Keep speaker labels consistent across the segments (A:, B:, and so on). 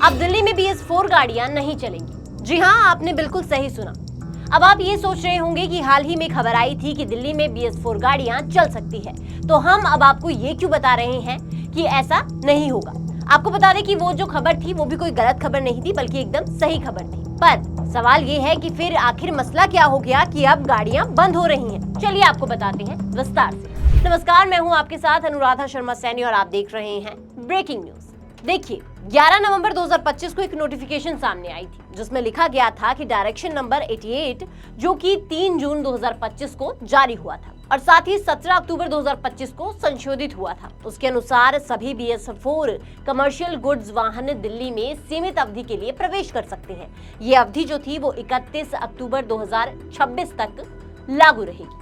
A: अब दिल्ली में BS4 गाड़ियां नहीं चलेंगी। जी हां, आपने बिल्कुल सही सुना। अब आप ये सोच रहे होंगे कि हाल ही में खबर आई थी कि दिल्ली में BS4 गाड़ियां चल सकती है, तो हम अब आपको ये क्यों बता रहे हैं कि ऐसा नहीं होगा। आपको बता दें कि वो जो खबर थी वो भी कोई गलत खबर नहीं थी, बल्कि एकदम सही खबर थी। पर सवाल ये है कि फिर आखिर मसला क्या हो गया कि अब गाड़ियां बंद हो रही हैं। चलिए आपको बताते हैं विस्तार से। नमस्कार, मैं हूं आपके साथ अनुराधा शर्मा सैनी और आप देख रहे हैं ब्रेकिंग न्यूज। देखिए, 11 नवंबर 2025 को एक नोटिफिकेशन सामने आई थी जिसमें लिखा गया था कि डायरेक्शन नंबर 88 जो कि 3 जून 2025 को जारी हुआ था और साथ ही 17 अक्टूबर 2025 को संशोधित हुआ था। उसके अनुसार सभी BS4 कमर्शियल गुड्स वाहन दिल्ली में सीमित अवधि के लिए प्रवेश कर सकते हैं। ये अवधि जो थी वो 31 अक्टूबर 2026 तक लागू रहेगी।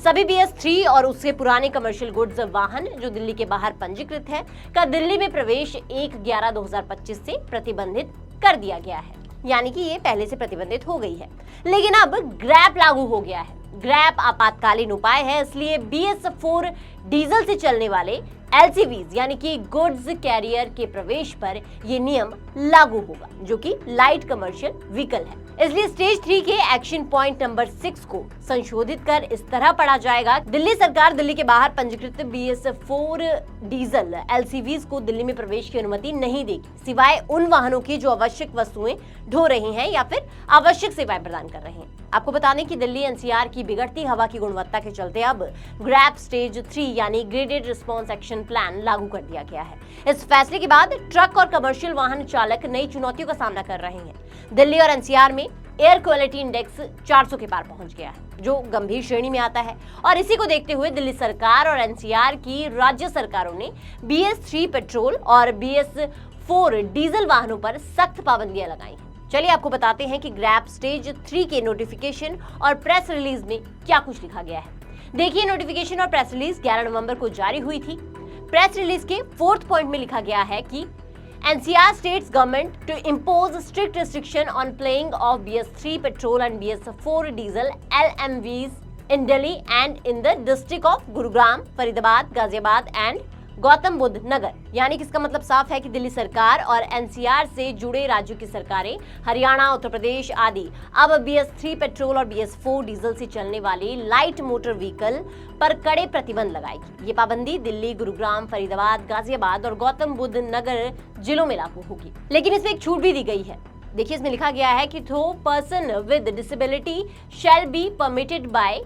A: सभी BS3 और उससे पुराने कमर्शियल गुड्स वाहन जो दिल्ली के बाहर पंजीकृत है का दिल्ली में प्रवेश 1/11/2025 से प्रतिबंधित कर दिया गया है, यानी कि ये पहले से प्रतिबंधित हो गई है। लेकिन अब ग्रैप लागू हो गया है। ग्रैप आपातकालीन उपाय है, इसलिए BS4 डीजल से चलने वाले LCVs यानी कि गुड्स कैरियर के प्रवेश पर ये नियम लागू होगा, जो कि लाइट कमर्शियल व्हीकल है। इसलिए स्टेज 3 के एक्शन पॉइंट नंबर 6 को संशोधित कर इस तरह पढ़ा जाएगा, दिल्ली सरकार दिल्ली के बाहर पंजीकृत BS4 डीजल LCVs को दिल्ली में प्रवेश की अनुमति नहीं देगी, सिवाय उन वाहनों की जो आवश्यक वस्तुएं ढो रहे हैं या फिर आवश्यक सेवाएं प्रदान कर रहे हैं। आपको बता दें कि दिल्ली NCR की बिगड़ती हवा की गुणवत्ता के चलते अब ग्रैप स्टेज 3 यानी ग्रेडेड रिस्पांस एक्शन प्लान लागू कर दिया गया है। इस फैसले के बाद ट्रक और कमर्शियल वाहन चालक नई चुनौतियों का सामना कर रहे हैं। दिल्ली और NCR में एयर क्वालिटी इंडेक्स 400 के पार पहुंच गया है, जो गंभीर श्रेणी में आता है। और इसी को देखते हुए दिल्ली सरकार और NCR की राज्य सरकारों ने BS3 पेट्रोल और BS4 डीजल वाहनों पर सख्त पाबंदियां लगाई हैं। चलिए आपको बताते हैं कि ग्रैप स्टेज 3 के नोटिफिकेशन और प्रेस रिलीज में क्या कुछ लिखा गया है। देखिए, नोटिफिकेशन और प्रेस रिलीज 11 नवंबर को जारी हुई थी। प्रेस रिलीज के 4th पॉइंट में लिखा गया है कि NCR states government to impose strict restriction on playing of BS3 petrol and BS4 diesel LMVs in Delhi and in the district of Gurugram, Faridabad, Ghaziabad and Gautam Buddha नगर। यानी कि इसका मतलब साफ है कि दिल्ली सरकार और NCR से जुड़े राज्यों की सरकारें, हरियाणा, उत्तर प्रदेश आदि अब BS3 पेट्रोल और BS4 डीजल से चलने वाली लाइट मोटर व्हीकल पर कड़े प्रतिबंध लगाएगी। ये पाबंदी दिल्ली, गुरुग्राम, फरीदाबाद, गाजियाबाद और गौतम बुद्ध नगर जिलों में लागू होगी। लेकिन इसमें एक छूट भी दी गई है। देखिए, इसमें लिखा गया है कि no person with disability shall be permitted by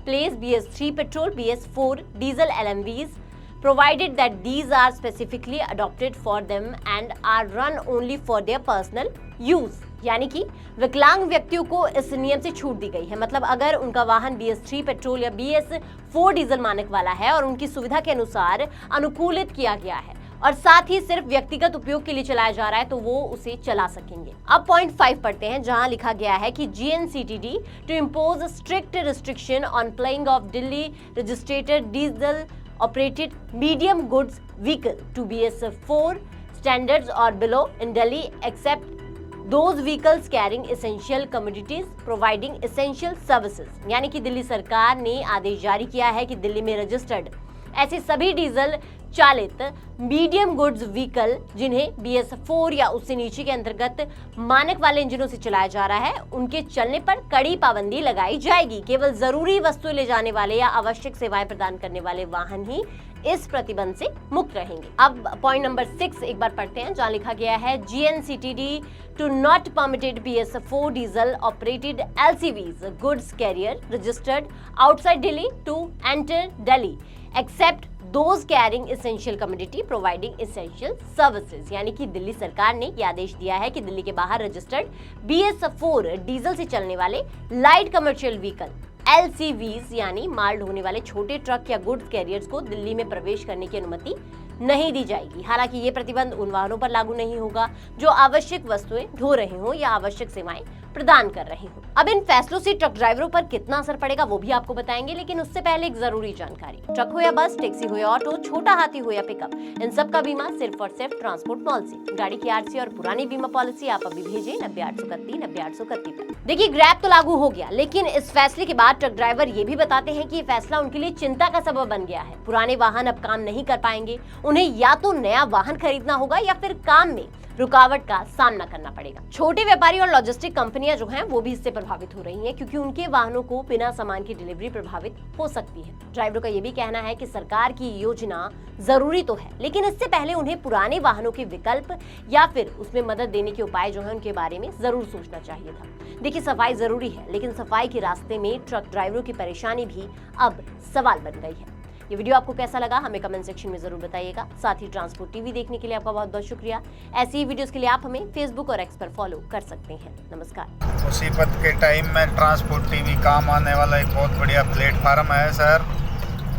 A: place BS3 petrol, BS4 diesel LMVs provided that these are specifically adopted for them and are run only for their personal use। यानी कि विकलांग व्यक्तियों को इस नियम से छूट दी गई है। मतलब अगर उनका वाहन BS3 पेट्रोल या BS4 डीजल मानक वाला है और उनकी सुविधा के अनुसार अनुकूलित किया गया है और साथ ही सिर्फ व्यक्तिगत उपयोग के लिए चलाया जा रहा है, तो वो उसे चला सकेंगे। अब पॉइंट 5 पढ़ते हैं, जहां लिखा गया है कि GNCTD to impose strict restriction on playing of Delhi registered diesel operated medium goods vehicle to BS4 standards or below in Delhi except those vehicles carrying essential commodities providing essential services। यानी कि दिल्ली सरकार ने आदेश जारी किया है कि दिल्ली में रजिस्टर्ड ऐसे सभी डीजल चालित मीडियम गुड्स व्हीकल जिन्हें BS4 या उससे नीचे के अंतर्गत मानक वाले इंजनों से चलाया जा रहा है, उनके चलने पर कड़ी पाबंदी लगाई जाएगी। केवल जरूरी वस्तुएं ले जाने वाले या आवश्यक सेवाएं प्रदान करने वाले वाहन ही इस प्रतिबंध से मुक्त रहेंगे। अब पॉइंट नंबर 6 एक बार पढ़ते हैं, जहां लिखा गया है GNCTD to not permitted BS4 diesel operated LCVs goods carrier registered outside Delhi to enter Delhi except those carrying essential commodity providing essential services. यानी कि दिल्ली सरकार ने यह आदेश दिया है कि दिल्ली के बाहर रजिस्टर्ड BS4 डीजल से चलने वाले लाइट कमर्शियल व्हीकल LCVs यानी माल ढोने वाले छोटे ट्रक या गुड्स कैरियर्स को दिल्ली में प्रवेश करने की अनुमति नहीं दी जाएगी। हालांकि ये प्रतिबंध उन वाहनों पर लागू नहीं होगा जो आवश्यक वस्तुएं ढो रहे हों या आवश्यक सेवाएं प्रदान कर रहे हों। अब इन फैसलों से ट्रक ड्राइवरों पर कितना असर पड़ेगा वो भी आपको बताएंगे, लेकिन उससे पहले एक जरूरी जानकारी। ट्रक हो या बस, टैक्सी हो या ऑटो, छोटा हाथी हो या पिकअप, इन सब का बीमा सिर्फ और सिर्फ ट्रांसपोर्ट मॉल से। गाड़ी की RC और पुरानी बीमा पॉलिसी आप अभी भेजें 90-831 पर। देखिए, ग्रैप तो लागू हो गया, लेकिन इस फैसले के बाद ट्रक ड्राइवर ये भी बताते हैं कि ये फैसला उनके लिए चिंता का सबब बन गया है। पुराने वाहन अब काम नहीं कर पाएंगे, उन्हें या तो नया वाहन खरीदना होगा या फिर काम में रुकावट का सामना करना पड़ेगा। छोटे व्यापारी और लॉजिस्टिक कंपनियां जो हैं वो भी इससे प्रभावित हो रही हैं, क्योंकि उनके वाहनों को बिना सामान की डिलीवरी प्रभावित हो सकती है। ड्राइवरों का ये भी कहना है कि सरकार की योजना जरूरी तो है, लेकिन इससे पहले उन्हें पुराने वाहनों के विकल्प या फिर उसमें मदद देने के उपाय जो है उनके बारे में जरूर सोचना चाहिए था। देखिए, सफाई जरूरी है, लेकिन सफाई के रास्ते में ट्रक ड्राइवरों की परेशानी भी अब सवाल बन गई है। ये वीडियो आपको कैसा लगा हमें कमेंट सेक्शन में जरूर बताइएगा। साथ ही ट्रांसपोर्ट टीवी देखने के लिए आपका बहुत बहुत शुक्रिया। ऐसी ही वीडियोस के लिए आप हमें फेसबुक और एक्स पर फॉलो कर सकते हैं। नमस्कार।
B: मुसीबत के टाइम में ट्रांसपोर्ट टीवी काम आने वाला एक बहुत बढ़िया प्लेटफार्म है सर।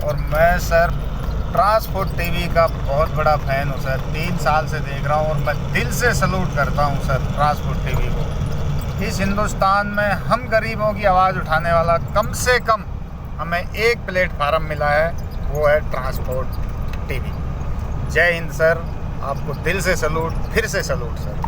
B: और मैं सर ट्रांसपोर्ट टीवी का बहुत बड़ा फैन हूँ सर, 3 साल से देख रहा हूँ और मैं दिल से सलूट करता हूँ सर ट्रांसपोर्ट टीवी को। इस हिंदुस्तान में हम गरीबों की आवाज़ उठाने वाला कम से कम हमें एक प्लेटफार्म मिला है, वो है ट्रांसपोर्ट टीवी। जय हिंद सर, आपको दिल से सलूट, फिर से सलूट सर।